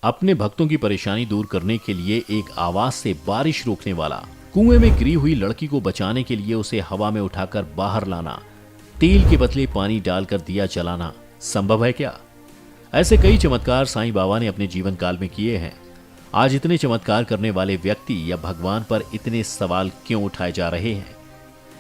अपने भक्तों की परेशानी दूर करने के लिए एक आवाज से बारिश रोकने वाला, कुएं में गिरी हुई लड़की को बचाने के लिए उसे हवा में उठाकर बाहर लाना, तेल के बदले पानी डालकर दिया जलाना संभव है क्या? ऐसे कई चमत्कार साईं बाबा ने अपने जीवन काल में किए हैं। आज इतने चमत्कार करने वाले व्यक्ति या भगवान पर इतने सवाल क्यों उठाए जा रहे हैं?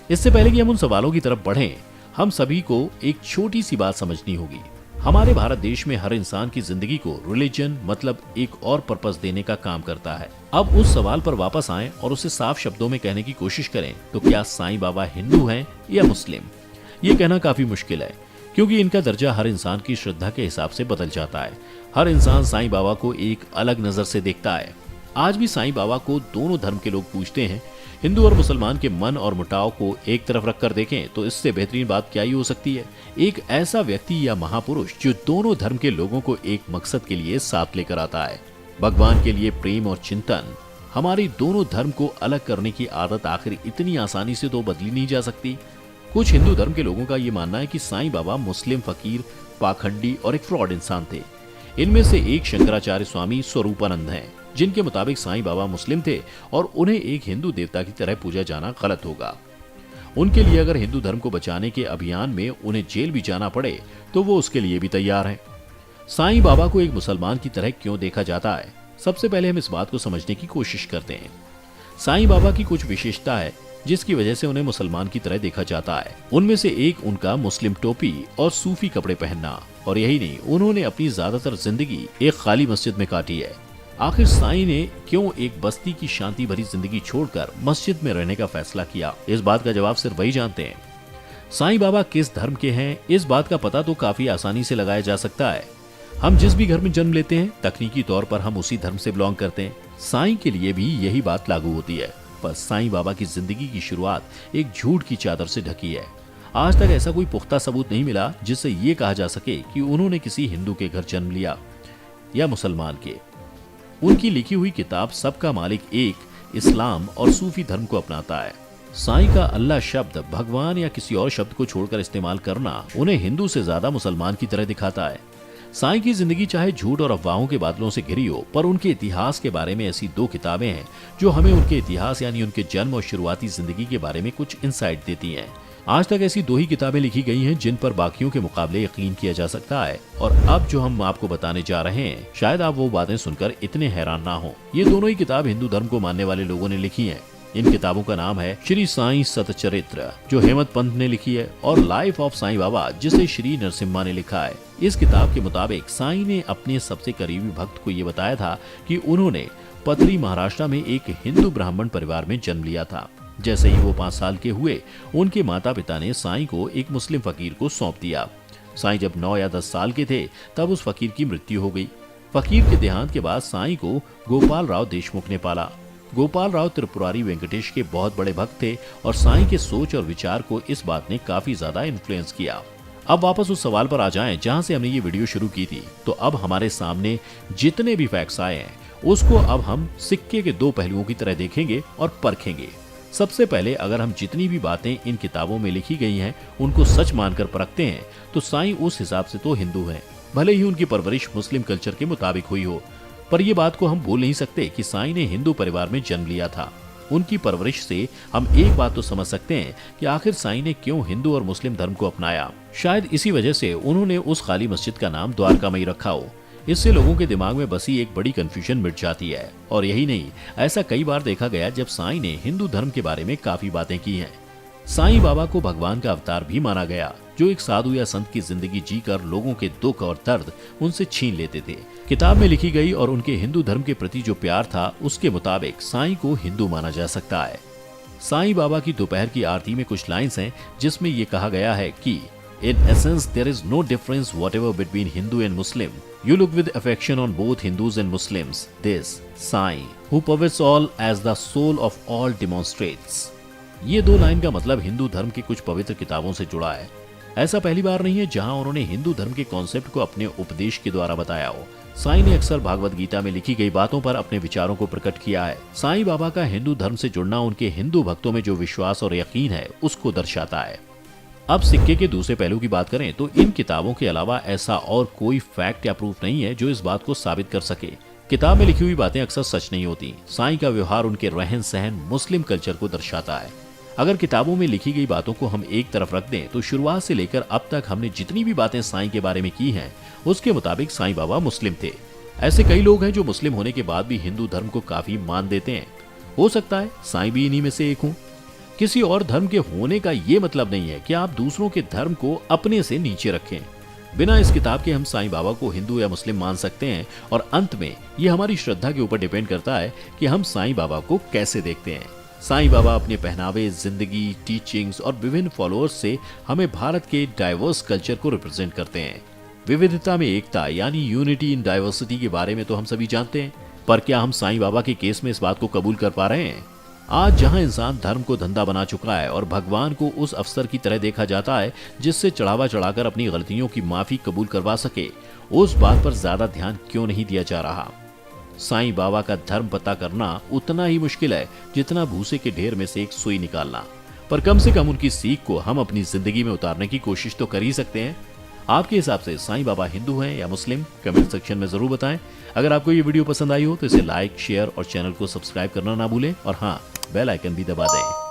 इससे पहले कि हम उन सवालों की तरफ बढ़ें, हम सभी को एक छोटी सी बात समझनी होगी। हमारे भारत देश में हर इंसान की जिंदगी को रिलीजन मतलब एक और पर्पस देने का काम करता है। अब उस सवाल पर वापस आएं और उसे साफ शब्दों में कहने की कोशिश करें तो क्या साईं बाबा हिंदू हैं या मुस्लिम? ये कहना काफी मुश्किल है, क्योंकि इनका दर्जा हर इंसान की श्रद्धा के हिसाब से बदल जाता है। हर इंसान साईं बाबा को एक अलग नजर से देखता है। आज भी साईं बाबा को दोनों धर्म के लोग पूजते हैं। हिंदू और मुसलमान के मन और मुटाव को एक तरफ रखकर देखें तो इससे बेहतरीन बात क्या ही हो सकती है? एक ऐसा व्यक्ति या महापुरुष जो दोनों धर्म के लोगों को एक मकसद के लिए साथ लेकर आता है। भगवान के लिए प्रेम और चिंतन। हमारी दोनों धर्म को अलग करने की आदत आखिर इतनी आसानी से तो बदली नहीं जा सकती। कुछ हिंदू धर्म के लोगों का ये मानना है कि साईं बाबा मुस्लिम फकीर, पाखंडी और एक फ्रॉड इंसान थे। इनमें से एक शंकराचार्य स्वामी स्वरूपानंद हैं, जिनके मुताबिक साईं बाबा मुस्लिम थे और उन्हें एक हिंदू देवता की तरह पूजा जाना गलत होगा। उनके लिए अगर हिंदू धर्म को बचाने के अभियान में उन्हें जेल भी जाना पड़े तो वो उसके लिए भी तैयार हैं। साईं बाबा को एक मुसलमान की तरह क्यों देखा जाता है? सबसे पहले हम इस बात को समझने की कोशिश करते हैं। साईं बाबा की कुछ विशेषता है जिसकी वजह से उन्हें मुसलमान की तरह देखा जाता है। उनमें से एक उनका मुस्लिम टोपी और सूफी कपड़े पहनना। और यही नहीं, उन्होंने अपनी ज्यादातर जिंदगी एक खाली मस्जिद में काटी है। आखिर साईं ने क्यों एक बस्ती की शांति भरी जिंदगी छोड़कर मस्जिद में रहने का फैसला किया? इस बात का जवाब सिर्फ वही जानते हैं। साईं बाबा किस धर्म के हैं, इस बात का पता तो काफी आसानी से लगाया जा सकता है। हम जिस भी घर में जन्म लेते हैं, तकनीकी तौर पर हम उसी धर्म से बिलोंग करते हैं। साईं के लिए भी यही बात लागू होती है। पर साईं बाबा की जिंदगी की शुरुआत एक झूठ की चादर से ढकी है। आज तक ऐसा कोई पुख्ता सबूत नहीं मिला जिससे ये कहा जा सके कि उन्होंने किसी हिंदू के घर जन्म लिया या मुसलमान के। उनकी लिखी हुई किताब सबका मालिक एक, इस्लाम और सूफी धर्म को अपनाता है। साईं का अल्लाह शब्द भगवान या किसी और शब्द को छोड़कर इस्तेमाल करना उन्हें हिंदू से ज्यादा मुसलमान की तरह दिखाता है। साईं की जिंदगी चाहे झूठ और अफवाहों के बादलों से घिरी हो, पर उनके इतिहास के बारे में ऐसी दो किताबें हैं जो हमें उनके इतिहास यानी उनके जन्म और शुरुआती जिंदगी के बारे में कुछ इंसाइट देती हैं। आज तक ऐसी दो ही किताबें लिखी गई हैं जिन पर बाकियों के मुकाबले यकीन किया जा सकता है। और अब जो हम आपको बताने जा रहे हैं, शायद आप वो बातें सुनकर इतने हैरान ना हो। ये दोनों ही किताब हिंदू धर्म को मानने वाले लोगों ने लिखी हैं। इन किताबों का नाम है श्री साईं सतचरित्र, जो हेमंत पंत ने लिखी है, और लाइफ ऑफ साईं बाबा, जिसे श्री नरसिम्हा ने लिखा है। इस किताब के मुताबिक साईं ने अपने सबसे करीबी भक्त को ये बताया था कि उन्होंने पतरी महाराष्ट्र में एक हिंदू ब्राह्मण परिवार में जन्म लिया था। जैसे ही वो 5 साल के हुए, उनके माता पिता ने साईं को एक मुस्लिम फकीर को सौंप दिया। साईं जब 9 या 10 साल के थे तब उस फकीर की मृत्यु हो गई। फकीर के देहांत के बाद साईं को गोपाल राव देशमुख ने पाला। गोपाल राव त्रिपुरारी वेंकटेश के बहुत बड़े भक्त थे और साईं के सोच और विचार को इस बात ने काफी ज्यादा इन्फ्लुएंस किया। अब वापस उस सवाल पर आ जाएं जहां से हमने ये वीडियो शुरू की थी। तो अब हमारे सामने जितने भी फैक्ट्स आए हैं उसको अब हम सिक्के के दो पहलुओं की तरह देखेंगे और परखेंगे। सबसे पहले अगर हम जितनी भी बातें इन किताबों में लिखी गई हैं उनको सच मानकर परखते हैं तो साईं उस हिसाब से तो हिंदू हैं, भले ही उनकी परवरिश मुस्लिम कल्चर के मुताबिक हुई हो। पर यह बात को हम बोल नहीं सकते कि साईं ने हिंदू परिवार में जन्म लिया था। उनकी परवरिश से हम एक बात तो समझ सकते हैं कि आखिर साईं ने क्यों हिंदू और मुस्लिम धर्म को अपनाया। शायद इसी वजह से उन्होंने उस खाली मस्जिद का नाम द्वारकामई रखा हो। इससे लोगों के दिमाग में बसी एक बड़ी कंफ्यूजन मिट जाती है। और यही नहीं, ऐसा कई बार देखा गया जब साईं ने हिंदू धर्म के बारे में काफी बातें की हैं। साईं बाबा को भगवान का अवतार भी माना गया, जो एक साधु या संत की जिंदगी जीकर लोगों के दुख और दर्द उनसे छीन लेते थे। किताब में लिखी गई और उनके हिंदू धर्म के प्रति जो प्यार था, उसके मुताबिक साईं को हिंदू माना जा सकता है। साईं बाबा की दोपहर की आरती में कुछ लाइन्स हैं जिसमें ये कहा गया है कि In essence, there is no difference whatever between Hindu and Muslim. You look with affection on both Hindus and Muslims. This, Sai, who pervades all as the soul of all demonstrates. ये दो line का मतलब हिंदू धर्म की कुछ पवित्र किताबों से जुड़ा है। ऐसा पहली बार नहीं है जहां उन्होंने हिंदू धर्म के कॉन्सेप्ट को अपने उपदेश के द्वारा बताया हो। साईं ने अक्सर भागवत गीता में लिखी गई बातों पर अपने विचारों को प्रकट किया है। साईं बाबा का हिंदू धर्म से जुड़ना उनके हिंदू भक्तों में जो विश्वास और यकीन है उसको दर्शाता है। अब सिक्के के दूसरे पहलू की बात करें तो इन किताबों के अलावा ऐसा और कोई फैक्ट या प्रूफ नहीं है जो इस बात को साबित कर सके किताब में लिखी हुई बातें अक्सर सच नहीं होती। साईं का व्यवहार उनके रहन सहन मुस्लिम कल्चर को दर्शाता है। अगर किताबों में लिखी गई बातों को हम एक तरफ रख दें तो शुरुआत से लेकर अब तक हमने जितनी भी बातें साईं के बारे में की हैं, उसके मुताबिक साईं बाबा मुस्लिम थे। ऐसे कई लोग हैं जो मुस्लिम होने के बाद भी हिंदू धर्म को काफी मान देते हैं। हो सकता है साईं भी इन्हीं में से एक हों। किसी और धर्म के होने का ये मतलब नहीं है कि आप दूसरों के धर्म को अपने से नीचे रखें। बिना इस किताब के हम साईं बाबा को हिंदू या मुस्लिम मान सकते हैं, और अंत में ये हमारी श्रद्धा के ऊपर डिपेंड करता है कि हम साईं बाबा को कैसे देखते हैं। साईं बाबा अपने पहनावे, जिंदगी, टीचिंग्स और विभिन्न फॉलोअर्स से हमें भारत के डाइवर्स कल्चर को रिप्रेजेंट करते हैं। विविधता में एकता यानी यूनिटी इन डाइवर्सिटी के बारे में तो हम सभी जानते हैं, पर क्या हम साईं बाबा के केस में इस बात को कबूल कर पा रहे हैं? आज जहां इंसान धर्म को धंधा बना चुका है और भगवान को उस अफसर की तरह देखा जाता है जिससे चढ़ावा चढ़ाकर अपनी गलतियों की माफी कबूल करवा सके, उस बात पर ज्यादा ध्यान क्यों नहीं दिया जा रहा? साईं बाबा का धर्म पता करना उतना ही मुश्किल है जितना भूसे के ढेर में से एक सुई निकालना, पर कम से कम उनकी सीख को हम अपनी जिंदगी में उतारने की कोशिश तो कर ही सकते हैं। आपके हिसाब से साईं बाबा हिंदू हैं या मुस्लिम? कमेंट सेक्शन में जरूर बताएं। अगर आपको ये वीडियो पसंद आई हो तो इसे लाइक, शेयर और चैनल को सब्सक्राइब करना ना भूलें, और हाँ, बेल आइकन भी दबा दें।